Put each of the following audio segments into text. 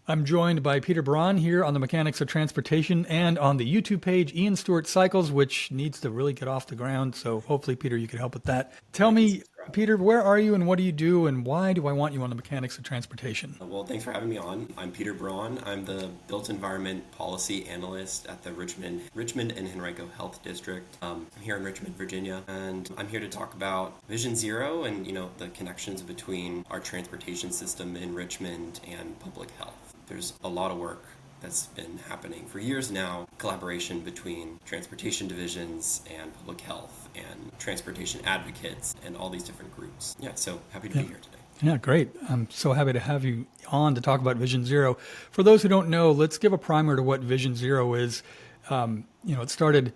I'm joined by Peter Braun here on the Mechanics of Transportation and on the YouTube page, Ian Stewart Cycles, which needs to really get off the ground. So hopefully, Peter, you can help with that. Tell me, Peter, where are you and what do you do and why do I want you on the Mechanics of Transportation? Well, thanks for having me on. I'm Peter Braun. I'm the Built Environment Policy Analyst at the Richmond-Henrico Health District. I'm here in Richmond, Virginia, and I'm here to talk about Vision Zero and, the connections between our transportation system in Richmond and public health. There's a lot of work that's been happening for years now, collaboration between transportation divisions and public health and transportation advocates and all these different groups. Yeah, so happy to be here today. Yeah, great. I'm so happy to have you on to talk about Vision Zero. For those who don't know, let's give a primer to what Vision Zero is. It started,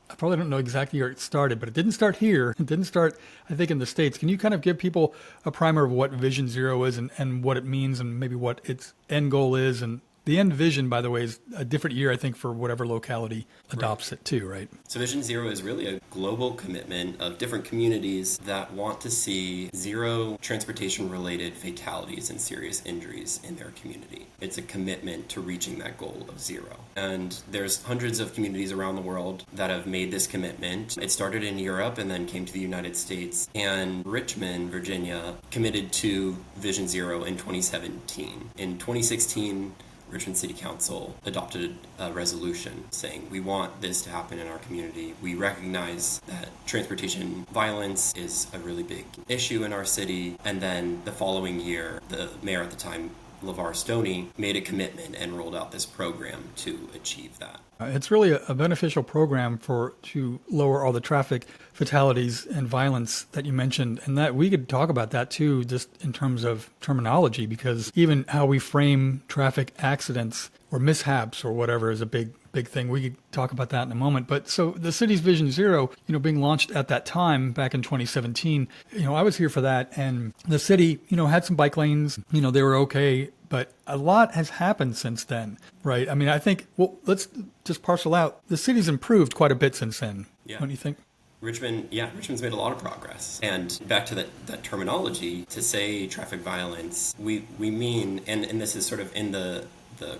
I probably don't know exactly where it started, but it didn't start here. It didn't start, I think, in the States. Can you kind of give people a primer of what Vision Zero is and what it means and maybe what its end goal is? And the end vision, by the way, is a different year, I think, for whatever locality adopts it too, right? So Vision Zero is really a global commitment of different communities that want to see zero transportation-related fatalities and serious injuries in their community. It's a commitment to reaching that goal of zero. And there's hundreds of communities around the world that have made this commitment. It started in Europe and then came to the United States. And Richmond, Virginia, committed to Vision Zero in 2017. In 2016, Richmond City Council adopted a resolution saying we want this to happen in our community. We recognize that transportation violence is a really big issue in our city. And then the following year, the mayor at the time, LeVar Stoney, made a commitment and rolled out this program to achieve that. It's really a beneficial program to lower all the traffic fatalities and violence that you mentioned, and that we could talk about that too, just in terms of terminology, because even how we frame traffic accidents or mishaps or whatever is a big thing. We could talk about that in a moment. But so the city's Vision Zero, being launched at that time back in 2017, I was here for that, and the city, had some bike lanes, they were okay. But a lot has happened since then, right? I mean, I think, let's just parcel out. The city's improved quite a bit since then. Yeah. What do you think? Richmond's made a lot of progress. And back to that terminology, to say traffic violence, we mean, and this is sort of in the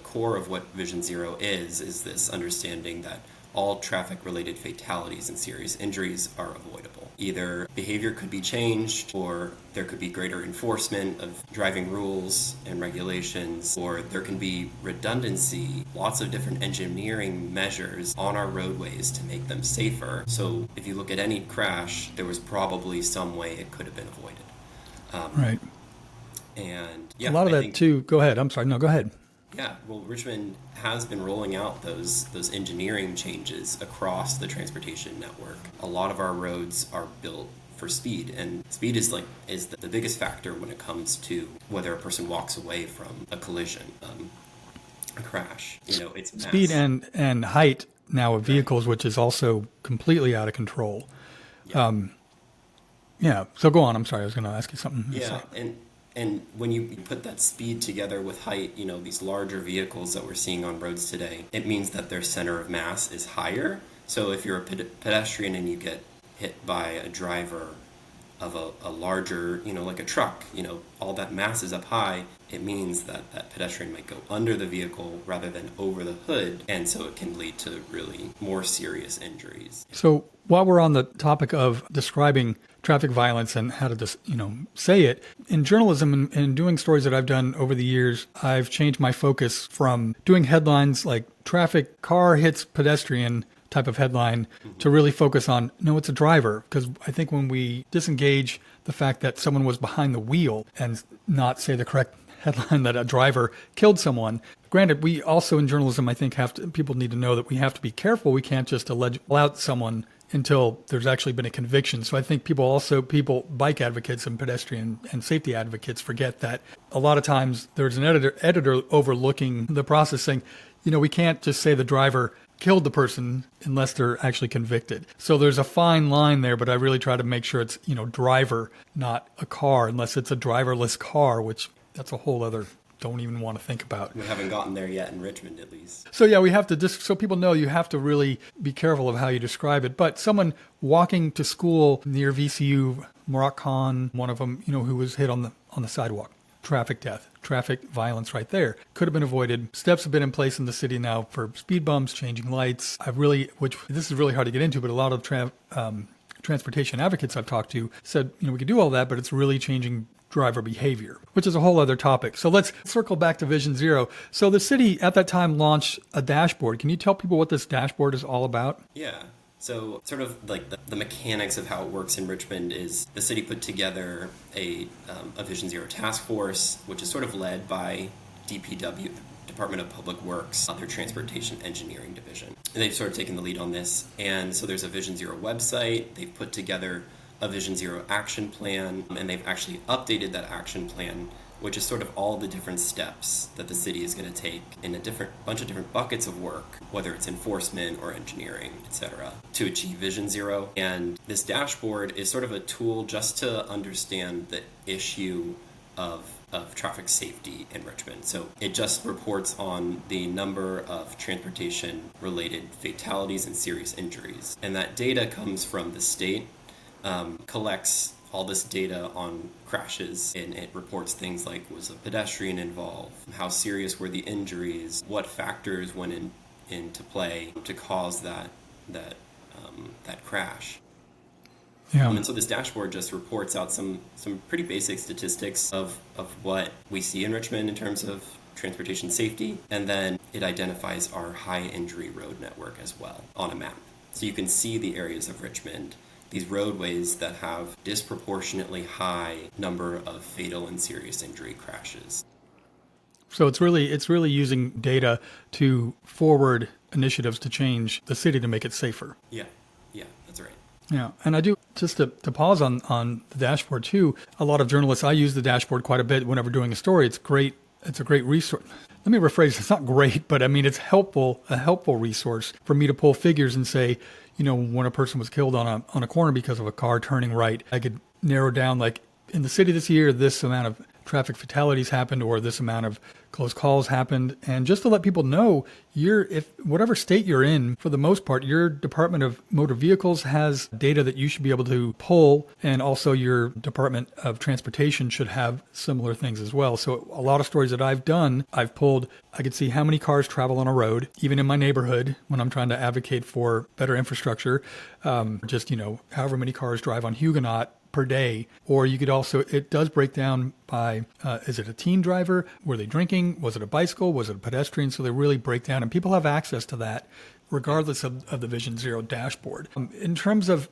core of what Vision Zero is this understanding that all traffic-related fatalities and serious injuries are avoidable. Either behavior could be changed, or there could be greater enforcement of driving rules and regulations, or there can be redundancy, lots of different engineering measures on our roadways to make them safer. So if you look at any crash, there was probably some way it could have been avoided. Right. And a lot of that too. Go ahead. I'm sorry. No, go ahead. Yeah, well, Richmond has been rolling out those engineering changes across the transportation network. A lot of our roads are built for speed, and speed is the biggest factor when it comes to whether a person walks away from a collision, a crash. It's mass. Speed and height now of vehicles, which is also completely out of control. Yeah. So go on. I'm sorry. I was going to ask you something. Yeah, and when you put that speed together with height, these larger vehicles that we're seeing on roads today, it means that their center of mass is higher. So if you're a pedestrian and you get hit by a driver of a larger, like a truck, all that mass is up high, it means that pedestrian might go under the vehicle rather than over the hood. And so it can lead to really more serious injuries. So while we're on the topic of describing traffic violence and how to just, say it, in journalism and doing stories that I've done over the years, I've changed my focus from doing headlines like traffic car hits pedestrian type of headline to really focus on, no, it's a driver. Because I think when we disengage the fact that someone was behind the wheel and not say the correct headline that a driver killed someone. Granted, we also in journalism, I think, people need to know that we have to be careful. We can't just allege out someone until there's actually been a conviction. So I think bike advocates and pedestrian and safety advocates forget that a lot of times there's an editor overlooking the process saying, we can't just say the driver killed the person unless they're actually convicted. So there's a fine line there, but I really try to make sure it's, driver, not a car, unless it's a driverless car, which that's a whole other don't even want to think about. We haven't gotten there yet in Richmond, at least. So yeah, we have to just so people know you have to really be careful of how you describe it. But someone walking to school near VCU, Murat Khan, one of them, who was hit on the sidewalk. traffic death, traffic violence right there. Could have been avoided. Steps have been in place in the city now for speed bumps, changing lights. Which this is really hard to get into, but a lot of transportation advocates I've talked to said, we could do all that, but it's really changing driver behavior, which is a whole other topic. So let's circle back to Vision Zero. So the city at that time launched a dashboard. Can you tell people what this dashboard is all about? Yeah. So sort of like the mechanics of how it works in Richmond is the city put together a Vision Zero task force, which is sort of led by DPW, Department of Public Works, their Transportation Engineering Division. And they've sort of taken the lead on this. And so there's a Vision Zero website. They've put together a Vision Zero action plan, and they've actually updated that action plan, which is sort of all the different steps that the city is going to take in a bunch of different buckets of work, whether it's enforcement or engineering, etc., to achieve Vision Zero. And this dashboard is sort of a tool just to understand the issue of traffic safety in Richmond. So it just reports on the number of transportation-related fatalities and serious injuries. And that data comes from the state, collects all this data on crashes, and it reports things like, was a pedestrian involved, how serious were the injuries, what factors went into play to cause that crash. Yeah. And so this dashboard just reports out some pretty basic statistics of what we see in Richmond in terms of transportation safety, and then it identifies our high injury road network as well on a map. So you can see the areas of Richmond, these roadways that have disproportionately high number of fatal and serious injury crashes. So it's really using data to forward initiatives to change the city to make it safer. Yeah, that's right. Yeah, and I do, just to pause on the dashboard too, a lot of journalists, I use the dashboard quite a bit whenever doing a story. It's great. It's a great resource. Let me rephrase, it's not great, but I mean, it's a helpful resource for me to pull figures and say, when a person was killed on a corner because of a car turning right, I could narrow down, like, in the city this year, this amount of traffic fatalities happened, or this amount of close calls happened. And just to let people know, if whatever state you're in, for the most part, your Department of Motor Vehicles has data that you should be able to pull, and also your Department of Transportation should have similar things as well. So a lot of stories that I've done, I've pulled, I could see how many cars travel on a road, even in my neighborhood when I'm trying to advocate for better infrastructure, however many cars drive on Huguenot per day. Or you could also, it does break down by, is it a teen driver? Were they drinking? Was it a bicycle? Was it a pedestrian? So they really break down, and people have access to that regardless of the Vision Zero dashboard. In terms of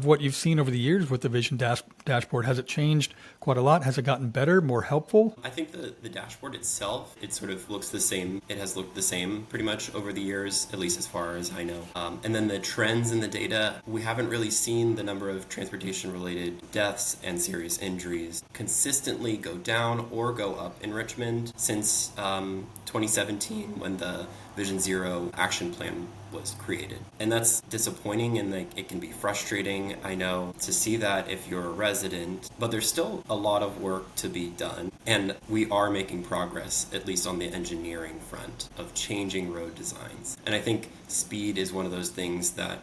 what you've seen over the years with the Vision dashboard, has it changed quite a lot? Has it gotten better, more helpful? I think the dashboard itself, it sort of looks the same. It has looked the same pretty much over the years, at least as far as I know. And then the trends in the data, we haven't really seen the number of transportation-related deaths and serious injuries consistently go down or go up in Richmond since 2017, when the Vision Zero action plan was created. And that's disappointing, and it can be frustrating, I know, to see that if you're a resident, but there's still a lot of work to be done. And we are making progress, at least on the engineering front, of changing road designs. And I think speed is one of those things that,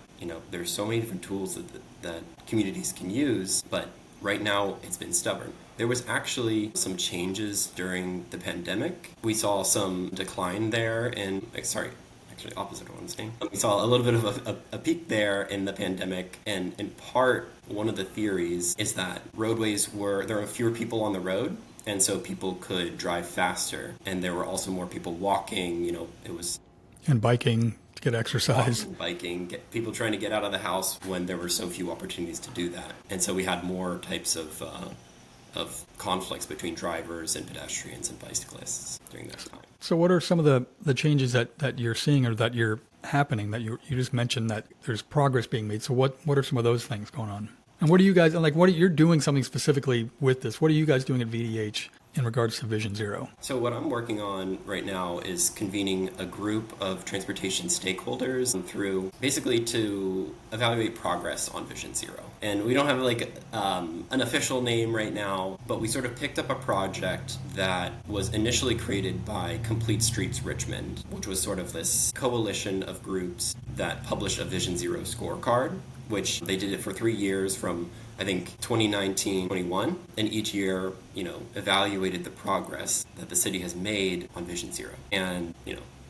there's so many different tools that communities can use, but right now it's been stubborn. There was actually some changes during the pandemic. We saw some decline there actually opposite of what I'm saying. We saw a little bit of a peak there in the pandemic, and in part, one of the theories is that there were fewer people on the road, and so people could drive faster, and there were also more people walking, it was... And biking to get exercise. Biking, people trying to get out of the house when there were so few opportunities to do that. And so we had more types of conflicts between drivers and pedestrians and bicyclists during that time. So what are some of the changes that you're seeing or that you're happening, that you just mentioned that there's progress being made? So what are some of those things going on? And what are you guys, you're doing something specifically with this. What are you guys doing at VDH in regards to Vision Zero? So what I'm working on right now is convening a group of transportation stakeholders basically to evaluate progress on Vision Zero. And we don't have an official name right now, but we sort of picked up a project that was initially created by Complete Streets Richmond, which was sort of this coalition of groups that published a Vision Zero scorecard, which they did it for 3 years from I think 2019, 21, and each year, evaluated the progress that the city has made on Vision Zero. And,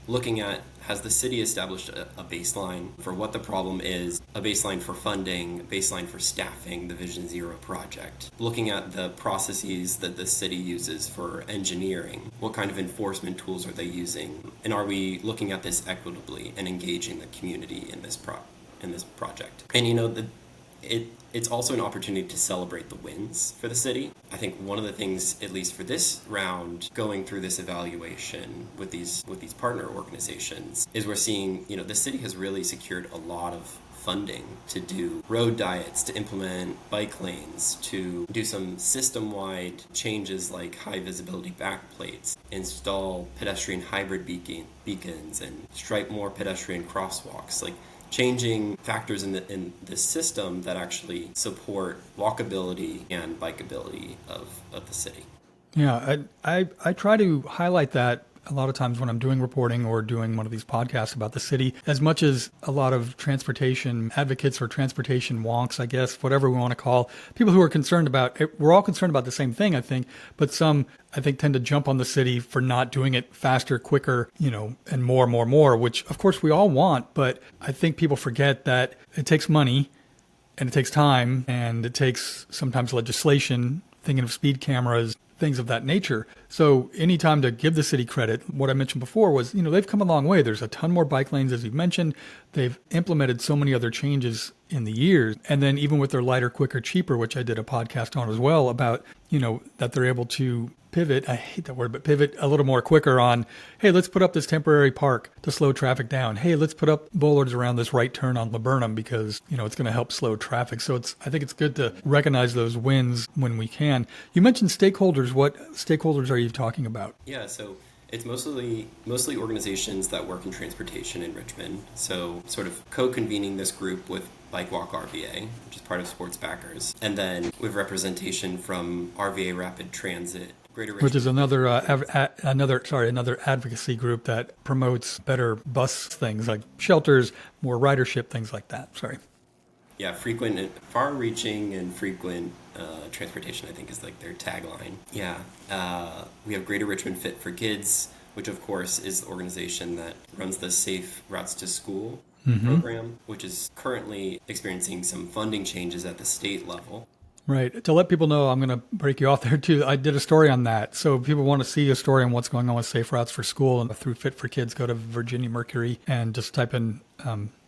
looking at, has the city established a baseline for what the problem is, a baseline for funding, a baseline for staffing the Vision Zero project, looking at the processes that the city uses for engineering, what kind of enforcement tools are they using, and are we looking at this equitably and engaging the community in this project. And it's also an opportunity to celebrate the wins for the city. I think one of the things, at least for this round, going through this evaluation with these partner organizations, is we're seeing, the city has really secured a lot of funding to do road diets, to implement bike lanes, to do some system-wide changes like high visibility backplates, install pedestrian hybrid beacons, and stripe more pedestrian crosswalks. Like, changing factors in the system that actually support walkability and bikeability of the city. Yeah, I try to highlight that a lot of times when I'm doing reporting or doing one of these podcasts about the city, as much as a lot of transportation advocates or transportation wonks, I guess, whatever we want to call, people who are concerned about it, we're all concerned about the same thing, I think, but some, I think, tend to jump on the city for not doing it faster, quicker, and more, which of course we all want, but I think people forget that it takes money and it takes time and it takes sometimes legislation, thinking of speed cameras, things of that nature. So anytime to give the city credit, what I mentioned before was, they've come a long way. There's a ton more bike lanes, as you mentioned. They've implemented so many other changes in the years. And then even with their lighter, quicker, cheaper, which I did a podcast on as well about, that they're able to pivot, I hate that word, but pivot a little more quicker on, hey, let's put up this temporary park to slow traffic down. Hey, let's put up bollards around this right turn on Laburnum because, it's going to help slow traffic. So I think it's good to recognize those wins when we can. You mentioned stakeholders. What stakeholders are you talking about? Yeah, so it's mostly organizations that work in transportation in Richmond. So sort of co-convening this group with Bike Walk RVA, which is part of Sports Backers. And then with representation from RVA Rapid Transit, which is another advocacy group that promotes better bus things like shelters, more ridership, things like that. Sorry. Yeah, far-reaching and frequent transportation, I think, is like their tagline. Yeah, we have Greater Richmond Fit for Kids, which of course is the organization that runs the Safe Routes to School program, which is currently experiencing some funding changes at the state level. Right. To let people know, I'm going to break you off there too. I did a story on that. So if people want to see a story on what's going on with Safe Routes for School and through Fit for Kids, go to Virginia Mercury and just type in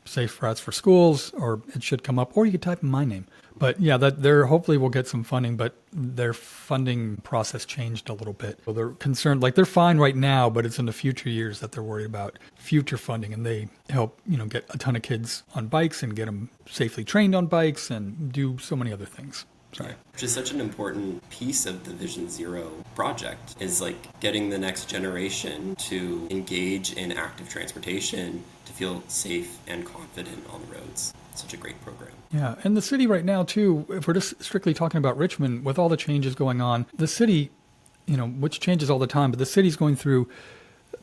Safe Routes for Schools, or it should come up, or you could type in my name. But yeah, that hopefully will get some funding, but their funding process changed a little bit. So they're concerned, like they're fine right now, but it's in the future years that they're worried about future funding, and they help, get a ton of kids on bikes and get them safely trained on bikes and do so many other things. Sorry. Which is such an important piece of the Vision Zero project, is like getting the next generation to engage in active transportation, to feel safe and confident on the roads. Such a great program. Yeah, and the city right now too, if we're just strictly talking about Richmond, with all the changes going on, the city, which changes all the time, but the city's going through,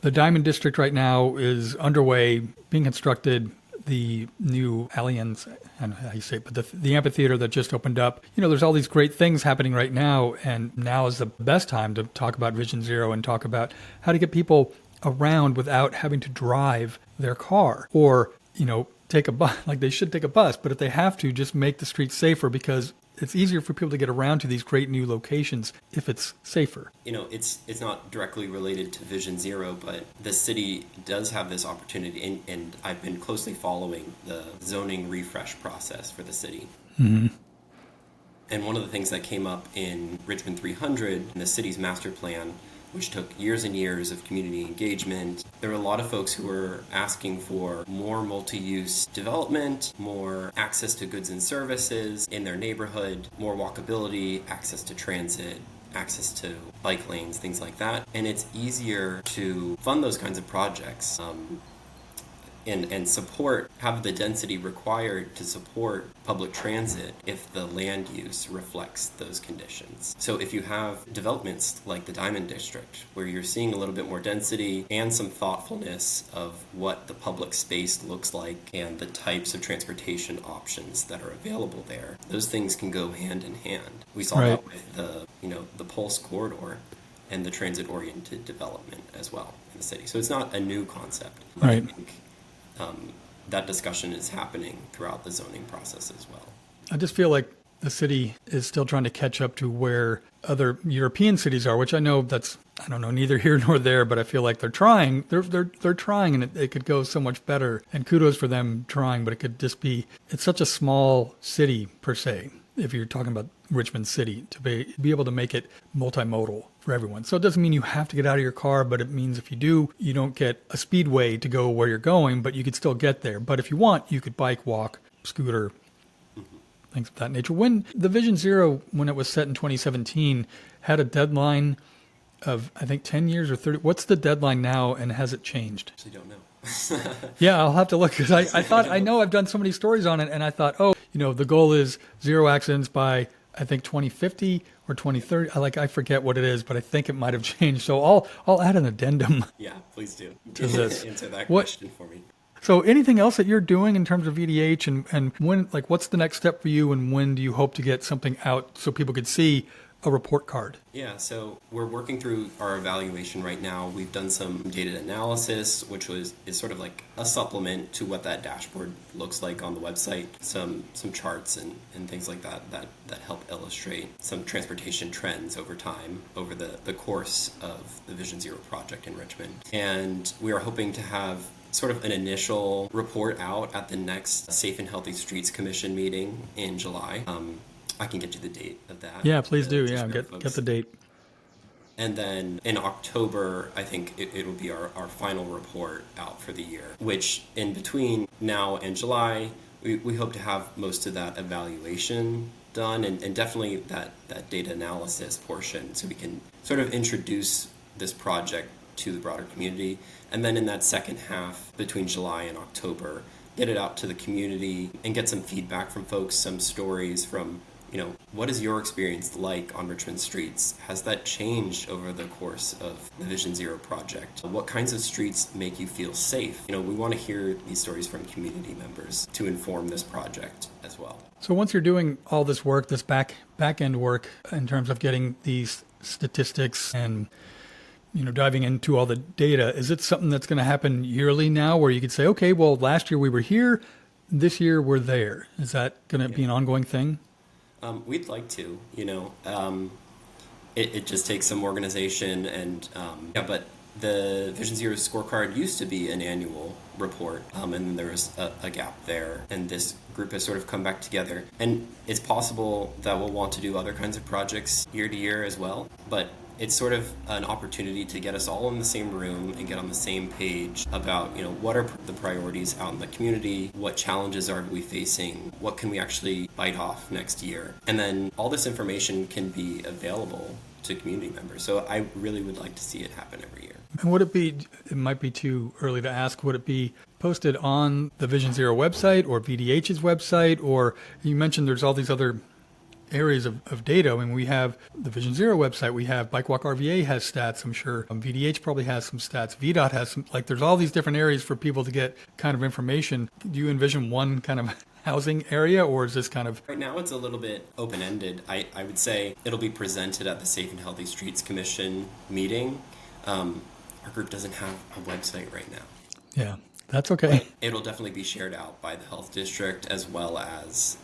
the Diamond District right now is underway, being constructed. The new Allianz, I don't know how you say it, but the amphitheater that just opened up, there's all these great things happening right now, and now is the best time to talk about Vision Zero and talk about how to get people around without having to drive their car or, take a bus, like they should take a bus, but if they have to, just make the streets safer, because it's easier for people to get around to these great new locations if it's safer. It's not directly related to Vision Zero, but the city does have this opportunity, and I've been closely following the zoning refresh process for the city. Mm-hmm. And one of the things that came up in Richmond 300, in the city's master plan, which took years and years of community engagement, there were a lot of folks who were asking for more multi-use development, more access to goods and services in their neighborhood, more walkability, access to transit, access to bike lanes, things like that. And it's easier to fund those kinds of projects and have the density required to support public transit if the land use reflects those conditions. So if you have developments like the Diamond District, where you're seeing a little bit more density and some thoughtfulness of what the public space looks like and the types of transportation options that are available there, those things can go hand in hand. We saw that with the Pulse corridor and the transit-oriented development as well in the city. So it's not a new concept. Right. I think that discussion is happening throughout the zoning process as well. I just feel like the city is still trying to catch up to where other European cities are, which I know neither here nor there, but I feel like they're trying. They're trying, and it could go so much better. And kudos for them trying, but it could just be, it's such a small city per se, if you're talking about Richmond City, to be able to make it multimodal for everyone. So it doesn't mean you have to get out of your car, but it means if you do, you don't get a speedway to go where you're going, but you could still get there. But if you want, you could bike, walk, scooter, things of that nature. When the Vision Zero, when it was set in 2017, had a deadline of, I think, 10 years or 30. What's the deadline now, and has it changed? I don't know. Yeah, I'll have to look, because I know I've done so many stories on it, and I thought, the goal is 0 accidents by, I think, 2050 or 2030. I forget what it is, but I think it might have changed. So I'll add an addendum. Yeah, please do. To this. Answer that question for me. So anything else that you're doing in terms of VDH, and when, what's the next step for you, and when do you hope to get something out so people could see a report card? Yeah, so we're working through our evaluation right now. We've done some data analysis, which is sort of like a supplement to what that dashboard looks like on the website. Some charts and things like that help illustrate some transportation trends over time, over the course of the Vision Zero project in Richmond. And we are hoping to have sort of an initial report out at the next Safe and Healthy Streets Commission meeting in July. I can get you the date of that. Yeah, please do. Yeah, get the date. And then in October, I think it will be our final report out for the year, which in between now and July, we hope to have most of that evaluation done, and definitely that data analysis portion, so we can sort of introduce this project to the broader community. And then in that second half, between July and October, get it out to the community and get some feedback from folks, some stories from, what is your experience like on Richmond streets? Has that changed over the course of the Vision Zero project? What kinds of streets make you feel safe? We want to hear these stories from community members to inform this project as well. So once you're doing all this work, this back end work in terms of getting these statistics and diving into all the data, is it something that's going to happen yearly now, where you could say, okay, well, last year we were here, this year we're there? Is that going to be an ongoing thing? We'd like to, it just takes some organization but the Vision Zero scorecard used to be an annual report, and then there was a gap there, and this group has sort of come back together. And it's possible that we'll want to do other kinds of projects year to year as well, but it's sort of an opportunity to get us all in the same room and get on the same page about, what are the priorities out in the community, what challenges are we facing, what can we actually bite off next year. And then all this information can be available to community members. So I really would like to see it happen every year. And would it be, it might be too early to ask, would it be posted on the Vision Zero website or VDH's website? Or you mentioned there's all these other areas of data. I mean, we have the Vision Zero website, we have Bike Walk RVA has stats, I'm sure. VDH probably has some stats. VDOT has some, there's all these different areas for people to get kind of information. Do you envision one kind of housing area, or is this kind of... Right now it's a little bit open-ended. I would say it'll be presented at the Safe and Healthy Streets Commission meeting. Our group doesn't have a website right now. Yeah, that's okay. But it'll definitely be shared out by the Health District as well as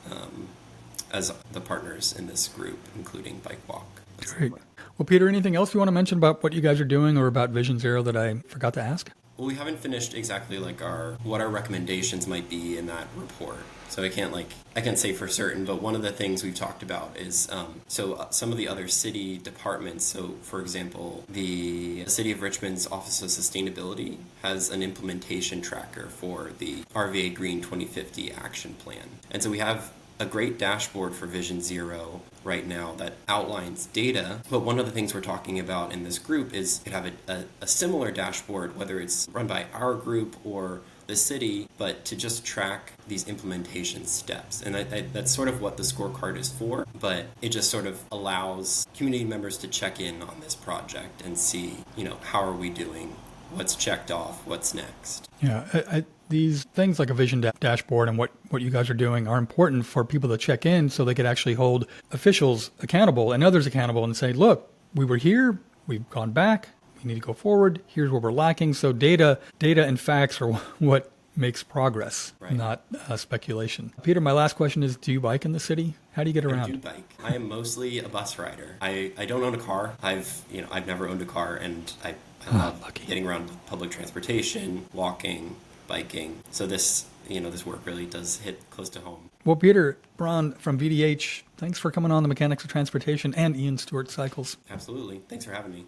the partners in this group, including Bike Walk. Great. Well, Peter, anything else you want to mention about what you guys are doing or about Vision Zero that I forgot to ask? Well, we haven't finished exactly what our recommendations might be in that report. So I can't say for certain, but one of the things we've talked about is some of the other city departments. So, for example, the City of Richmond's Office of Sustainability has an implementation tracker for the RVA Green 2050 action plan. And so we have a great dashboard for Vision Zero right now that outlines data. But one of the things we're talking about in this group is to have a similar dashboard, whether it's run by our group or the city, but to just track these implementation steps. And that's sort of what the scorecard is for, but it just sort of allows community members to check in on this project and see, how are we doing? What's checked off? What's next? Yeah, these things like a vision dashboard and what you guys are doing are important for people to check in so they could actually hold officials accountable and others accountable and say, look, we were here, we've gone back, we need to go forward, here's where we're lacking. So data and facts are what makes progress, right, not speculation. Peter, my last question is, do you bike in the city? How do you get around? I do bike. I am mostly a bus rider. I don't own a car. I've never owned a car, and I love getting around public transportation, walking, biking. So this work really does hit close to home. Well, Peter Braun from VDH, thanks for coming on the Mechanics of Transportation and Ian Stewart Cycles. Absolutely. Thanks for having me.